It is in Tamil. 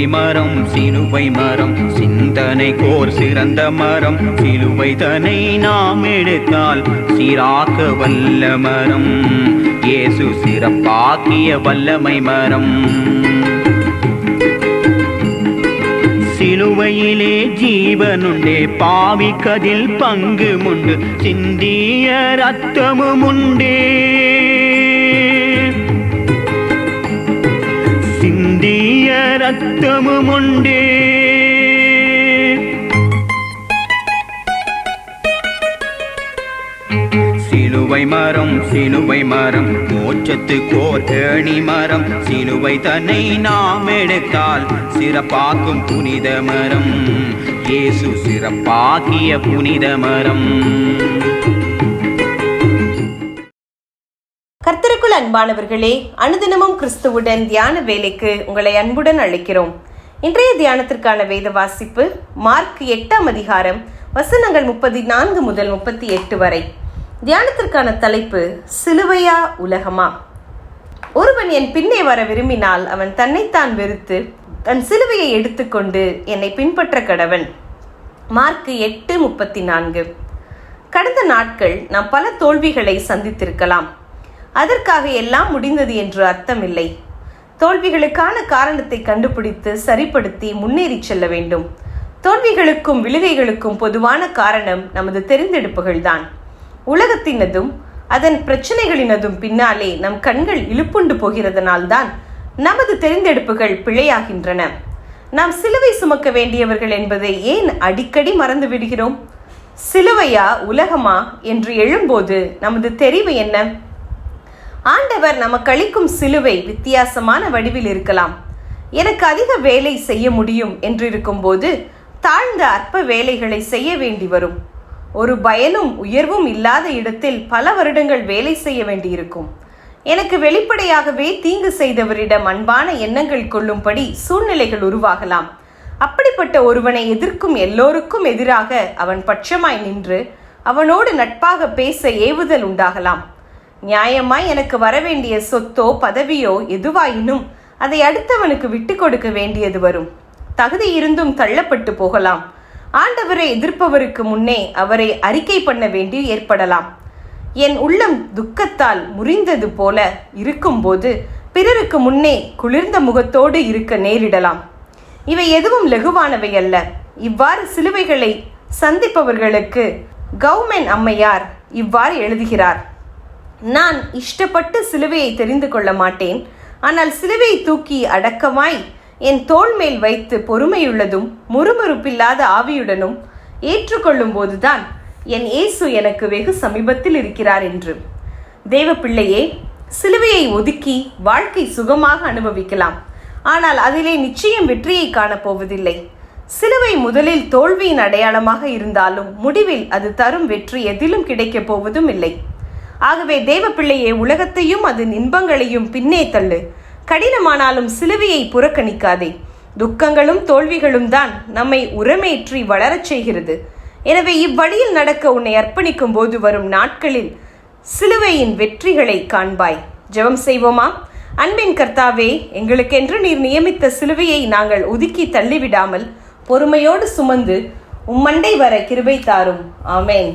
சிலுவை மரம் சிலுவை மரம் சிந்தனை கோர் சிறந்த மரம் சிலுவை தனை நாம் எடுத்தால் சீராக்க வல்ல மரம் இயேசு சிறப்பாக்கிய வல்லமை மரம். சிலுவையிலே ஜீவனுண்டே பாவிக்கதில் பங்கு உண்டு சிந்திய ரத்தமும் உண்டே சிந்திய ரத்தமும் உண்டே. சிலுவை மரம் சிலுவை மரம் மோட்சத்துக்கோர் ஏணி மரம் சிலுவை தன்னை நாம் எடுத்தால் சிறப்பாக்கும் புனித மரம் இயேசு சிறப்பாக்கிய புனித மரம். கர்த்தருக்குள் அன்பானவர்களே, அனுதினமும் கிறிஸ்துவுடன் தியான வேலைக்கு உங்களை அன்புடன் அழைக்கிறோம். இன்றைய தியானத்திற்கான வேத வாசிப்பு மார்க் 8ஆம் அதிகாரம் வசனங்கள் 34 முதல் 38 வரை. தியானத்திற்கான தலைப்பு சிலுவையா உலகமா. ஒருவன் என் பின்னே வர விரும்பினால் அவன் தன்னைத்தான் வெறுத்து தன் சிலுவையை எடுத்துக்கொண்டு என்னை பின்பற்ற கடவன். மார்க் 8:34. கடந்த நாட்கள் நாம் பல தோல்விகளை சந்தித்திருக்கலாம். அதற்காக எல்லாம் முடிந்தது என்று அர்த்தமில்லை. தோல்விகளுக்கான காரணத்தை கண்டுபிடித்து சரிப்படுத்தி முன்னேறி செல்ல வேண்டும். தோல்விகளுக்கும் விழுகைகளுக்கும் பொதுவான காரணம் நமது தெரிந்தெடுப்புகள்தான். உலகத்தினதும் அதன் பிரச்சனைகளினதும் பின்னாலே நம் கண்கள் இழுப்புண்டு போகிறதனால்தான் நமது தெரிந்தெடுப்புகள் பிழையாகின்றன. நாம் சிலுவை சுமக்க வேண்டியவர்கள் என்பதை ஏன் அடிக்கடி மறந்து விடுகிறோம்? சிலுவையா உலகமா என்று எழும்போது நமது தெரிவு என்ன? ஆண்டவர் நமக்கு அளிக்கும் சிலுவை வித்தியாசமான வடிவில் இருக்கலாம். எனக்கு அதிக வேலை செய்ய முடியும் என்று இருக்கும்போது தாழ்ந்த அற்ப வேலைகளை செய்ய வேண்டி வரும். ஒரு பயனும் உயர்வும் இல்லாத இடத்தில் பல வருடங்கள் வேலை செய்ய வேண்டியிருக்கும். எனக்கு வெளிப்படையாகவே தீங்கு செய்தவரிடம் அன்பான எண்ணங்கள் கொள்ளும்படி சூழ்நிலைகள் உருவாகலாம். அப்படிப்பட்ட ஒருவனை எதிர்க்கும் எல்லோருக்கும் எதிராக அவன் பட்சமாய் நின்று அவனோடு நட்பாக பேச ஏவுதல் உண்டாகலாம். நியாயமாய் எனக்கு வரவேண்டிய சொத்தோ பதவியோ எதுவாயினும் அதை அடுத்தவனுக்கு விட்டு கொடுக்க வேண்டியது வரும். தகுதி இருந்தும் தள்ளப்பட்டு போகலாம். ஆண்டவரை எதிர்ப்பவருக்கு முன்னே அவரை அறிக்கை பண்ண வேண்டி ஏற்படலாம். என் உள்ளம் துக்கத்தால் முறிந்தது போல இருக்கும்போது பிறருக்கு முன்னே குளிர்ந்த முகத்தோடு இருக்க நேரிடலாம். இவை எதுவும் லகுவானவை அல்ல. இவ்வாறு சிலுவைகளை சந்திப்பவர்களுக்கு கௌமென் அம்மையார் இவ்வாறு எழுதுகிறார்: நான் இஷ்டப்பட்டு சிலுவையை தெரிந்து கொள்ள மாட்டேன். ஆனால் சிலுவையை தூக்கி அடக்கமாய் என் தோள் மேல் வைத்து பொறுமையுள்ளதும் முறுமுறுப்பில்லாத ஆவியுடனும் ஏற்றுக்கொள்ளும் போதுதான் என் இயேசு எனக்கு வெகு சமீபத்தில் இருக்கிறார் என்று. தேவ பிள்ளையே, சிலுவையை ஒதுக்கி வாழ்க்கை சுகமாக அனுபவிக்கலாம். ஆனால் அதிலே நிச்சயம் வெற்றியை காணப்போவதில்லை. சிலுவை முதலில் தோல்வியின் அடையாளமாக இருந்தாலும் முடிவில் அது தரும் வெற்றி எதிலும் கிடைக்கப் போவதும் இல்லை. ஆகவே தேவ பிள்ளையே, உலகத்தையும் அதன் இன்பங்களையும் பின்னே தள்ளு. கடினமானாலும் சிலுவையை புறக்கணிக்காதே. துக்கங்களும் தோல்விகளும் தான் நம்மை உரமேற்றி வளரச் செய்கிறது. எனவே இவ்வழியில் நடக்க உன்னை அர்ப்பணிக்கும் போது வரும் நாட்களில் சிலுவையின் வெற்றிகளை காண்பாய். ஜெபம் செய்வோமா? அன்பின் கர்த்தாவே, எங்களுக்கென்று நீர் நியமித்த சிலுவையை நாங்கள் ஒதுக்கி தள்ளிவிடாமல் பொறுமையோடு சுமந்து உம்மண்டை வர கிருபை தாரும். ஆமேன்.